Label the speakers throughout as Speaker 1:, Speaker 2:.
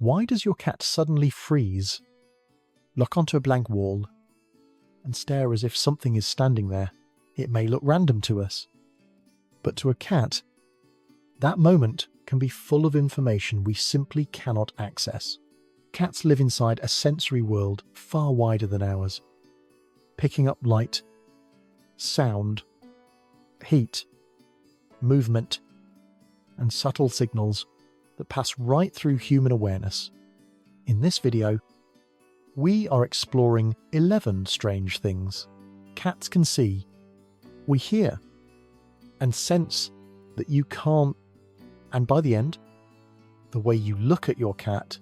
Speaker 1: Why does your cat suddenly freeze, lock onto a blank wall, and stare as if something is standing there? It may look random to us, but to a cat, that moment can be full of information we simply cannot access. Cats live inside a sensory world far wider than ours, picking up light, sound, heat, movement, and subtle signals that pass right through human awareness. In this video, we are exploring 11 strange things cats can see, we hear, and sense that you can't. And by the end, the way you look at your cat,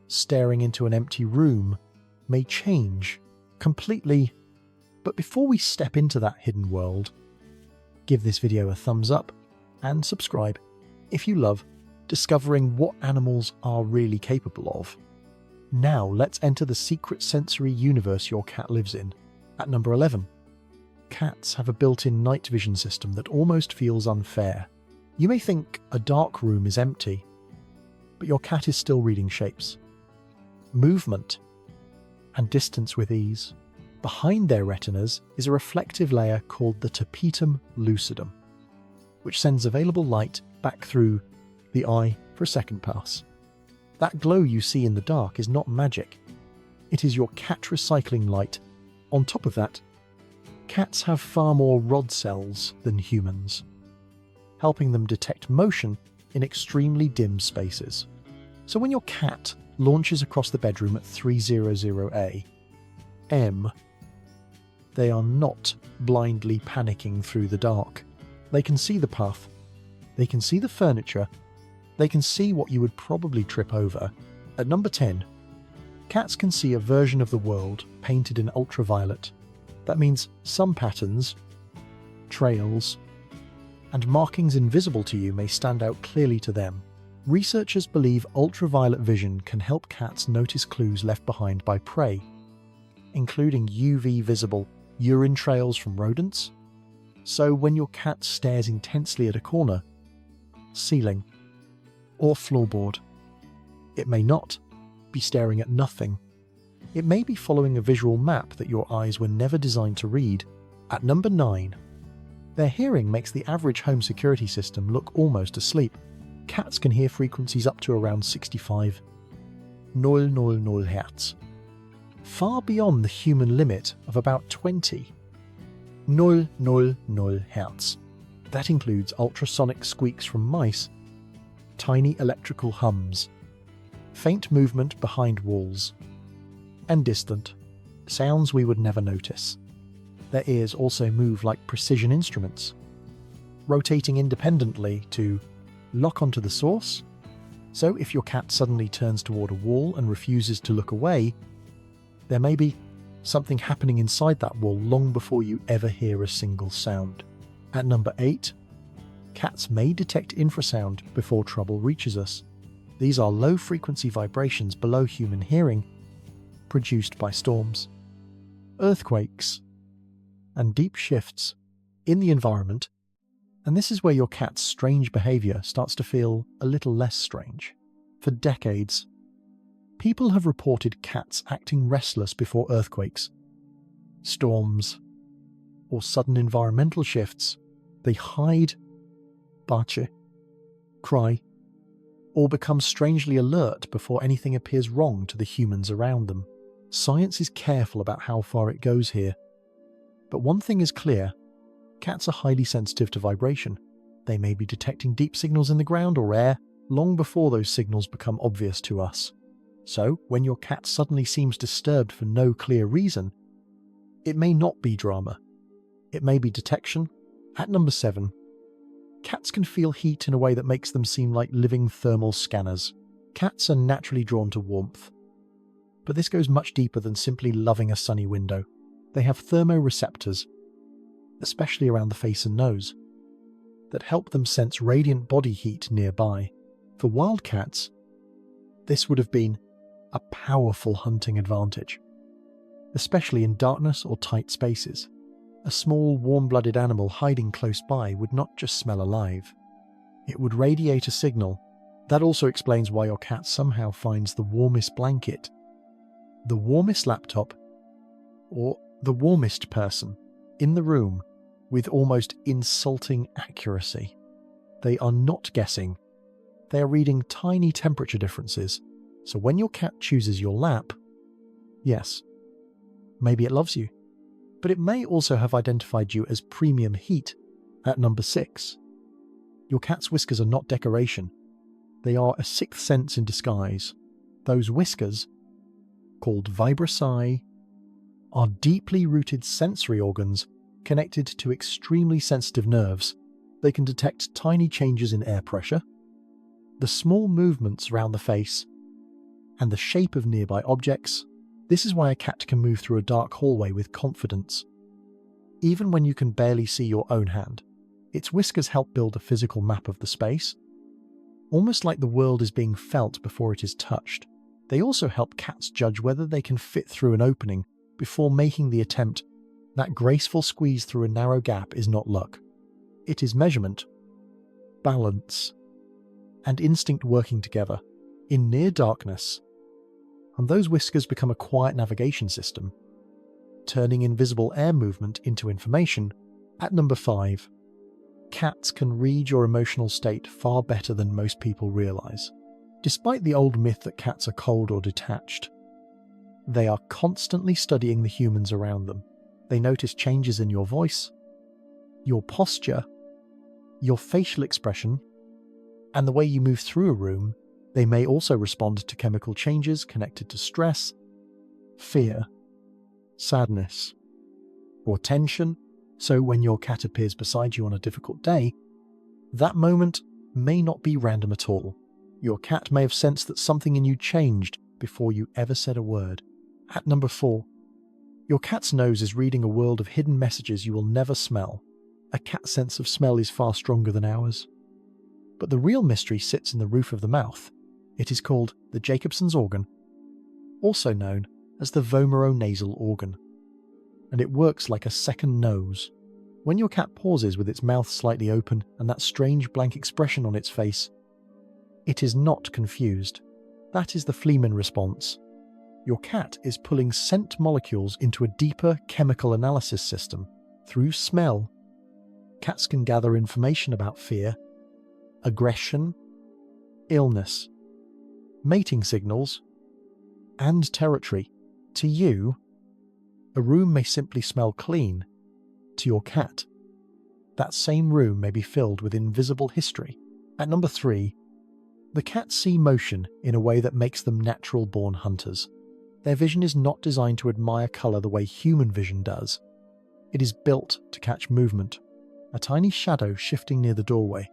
Speaker 1: staring into an empty room, may change completely. But before we step into that hidden world, give this video a thumbs up and subscribe if you love discovering what animals are really capable of. Now let's enter the secret sensory universe your cat lives in. At number 11, cats have a built-in night vision system that almost feels unfair. You may think a dark room is empty, but your cat is still reading shapes, movement, and distance with ease. Behind their retinas is a reflective layer called the tapetum lucidum, which sends available light back through the eye for a second pass. That glow you see in the dark is not magic. It is your cat recycling light. On top of that, cats have far more rod cells than humans, helping them detect motion in extremely dim spaces. So when your cat launches across the bedroom at 300 AM, they are not blindly panicking through the dark. They can see the path, they can see the furniture, they can see what you would probably trip over. At number 10, cats can see a version of the world painted in ultraviolet. That means some patterns, trails, and markings invisible to you may stand out clearly to them. Researchers believe ultraviolet vision can help cats notice clues left behind by prey, including UV-visible urine trails from rodents. So when your cat stares intensely at a corner, ceiling, or floorboard, it may not be staring at nothing. It may be following a visual map that your eyes were never designed to read. At number 9, their hearing makes the average home security system look almost asleep. Cats can hear frequencies up to around 65 000 Hz, far beyond the human limit of about 20 000 Hz. That includes ultrasonic squeaks from mice, tiny electrical hums, faint movement behind walls, and distant sounds we would never notice. Their ears also move like precision instruments, rotating independently to lock onto the source. So if your cat suddenly turns toward a wall and refuses to look away, there may be something happening inside that wall long before you ever hear a single sound. At number 8, cats may detect infrasound before trouble reaches us. These are low-frequency vibrations below human hearing, produced by storms, earthquakes, and deep shifts in the environment, and this is where your cat's strange behaviour starts to feel a little less strange. For decades, people have reported cats acting restless before earthquakes, storms, or sudden environmental shifts. They hide, bark, cry, or become strangely alert before anything appears wrong to the humans around them. Science is careful about how far it goes here. But one thing is clear, cats are highly sensitive to vibration. They may be detecting deep signals in the ground or air long before those signals become obvious to us. So, when your cat suddenly seems disturbed for no clear reason, it may not be drama. It may be detection. At number 7, cats can feel heat in a way that makes them seem like living thermal scanners. Cats are naturally drawn to warmth, but this goes much deeper than simply loving a sunny window. They have thermoreceptors, especially around the face and nose, that help them sense radiant body heat nearby. For wild cats, this would have been a powerful hunting advantage, especially in darkness or tight spaces. A small, warm-blooded animal hiding close by would not just smell alive. It would radiate a signal That also explains why your cat somehow finds the warmest blanket, the warmest laptop, or the warmest person in the room with almost insulting accuracy. They are not guessing. They are reading tiny temperature differences. So when your cat chooses your lap, yes, maybe it loves you, but it may also have identified you as premium heat at number 6. Your cat's whiskers are not decoration. They are a sixth sense in disguise. Those whiskers, called vibrissae, are deeply rooted sensory organs connected to extremely sensitive nerves. They can detect tiny changes in air pressure, the small movements around the face, and the shape of nearby objects. This is why a cat can move through a dark hallway with confidence. Even when you can barely see your own hand, its whiskers help build a physical map of the space, almost like the world is being felt before it is touched. They also help cats judge whether they can fit through an opening before making the attempt. That graceful squeeze through a narrow gap is not luck. It is measurement, balance, and instinct working together in near darkness. And those whiskers become a quiet navigation system, turning invisible air movement into information. At number 5, cats can read your emotional state far better than most people realize. Despite the old myth that cats are cold or detached, they are constantly studying the humans around them. They notice changes in your voice, your posture, your facial expression, and the way you move through a room. They may also respond to chemical changes connected to stress, fear, sadness, or tension. So when your cat appears beside you on a difficult day, that moment may not be random at all. Your cat may have sensed that something in you changed before you ever said a word. At number 4, your cat's nose is reading a world of hidden messages you will never smell. A cat's sense of smell is far stronger than ours. But the real mystery sits in the roof of the mouth. It is called the Jacobson's organ, also known as the vomeronasal organ, and it works like a second nose. When your cat pauses with its mouth slightly open and that strange blank expression on its face, it is not confused. That is the Fleeman response. Your cat is pulling scent molecules into a deeper chemical analysis system. Through smell, cats can gather information about fear, aggression, illness, mating signals, and territory. To you, a room may simply smell clean. To your cat, that same room may be filled with invisible history. At number 3, the cats see motion in a way that makes them natural-born hunters. Their vision is not designed to admire colour the way human vision does. It is built to catch movement. A tiny shadow shifting near the doorway,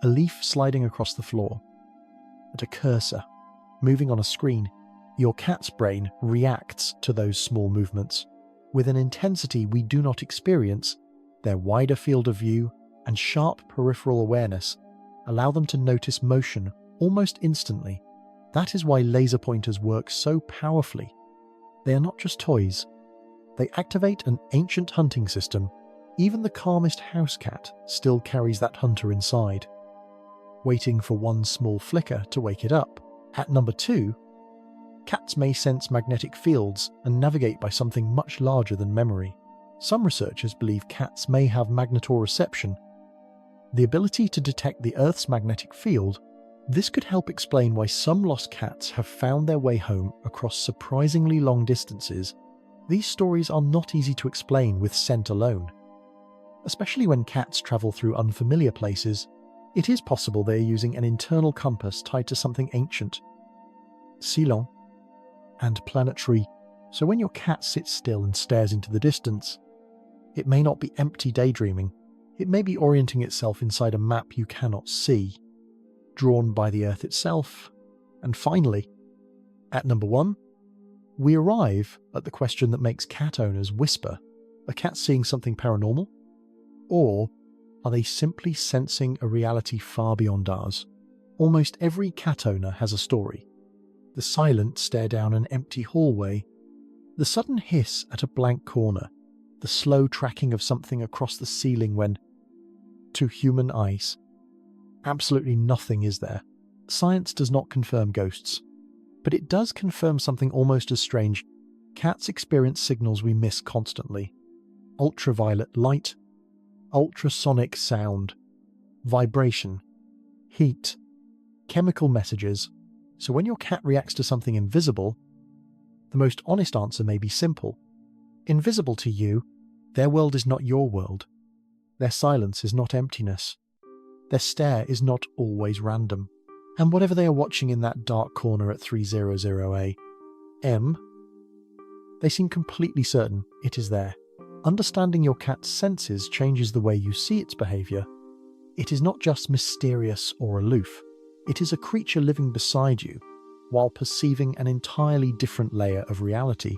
Speaker 1: a leaf sliding across the floor, and a cursor moving on a screen. Your cat's brain reacts to those small movements with an intensity we do not experience. Their wider field of view and sharp peripheral awareness allow them to notice motion almost instantly. That is why laser pointers work so powerfully. They are not just toys. They activate an ancient hunting system. Even the calmest house cat still carries that hunter inside, waiting for one small flicker to wake it up. At number 2, cats may sense magnetic fields and navigate by something much larger than memory. Some researchers believe cats may have magnetoreception, the ability to detect the Earth's magnetic field. This could help explain why some lost cats have found their way home across surprisingly long distances. These stories are not easy to explain with scent alone. Especially when cats travel through unfamiliar places, it is possible they are using an internal compass tied to something ancient, Ceylon, and planetary. So when your cat sits still and stares into the distance, it may not be empty daydreaming. It may be orienting itself inside a map you cannot see, drawn by the Earth itself. And finally, at number 1, we arrive at the question that makes cat owners whisper. Are cats seeing something paranormal? Or are they simply sensing a reality far beyond ours? Almost every cat owner has a story. The silent stare down an empty hallway, the sudden hiss at a blank corner, the slow tracking of something across the ceiling when, to human eyes, absolutely nothing is there. Science does not confirm ghosts, but it does confirm something almost as strange. Cats experience signals we miss constantly. Ultraviolet light, ultrasonic sound, vibration, heat, chemical messages. So when your cat reacts to something invisible, the most honest answer may be simple. Invisible to you, their world is not your world. Their silence is not emptiness. Their stare is not always random. And whatever they are watching in that dark corner at 300 AM, they seem completely certain it is there. Understanding your cat's senses changes the way you see its behaviour. It is not just mysterious or aloof. It is a creature living beside you, while perceiving an entirely different layer of reality.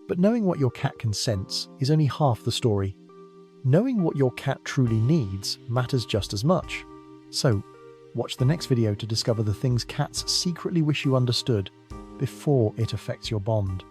Speaker 1: But knowing what your cat can sense is only half the story. Knowing what your cat truly needs matters just as much. So, watch the next video to discover the things cats secretly wish you understood before it affects your bond.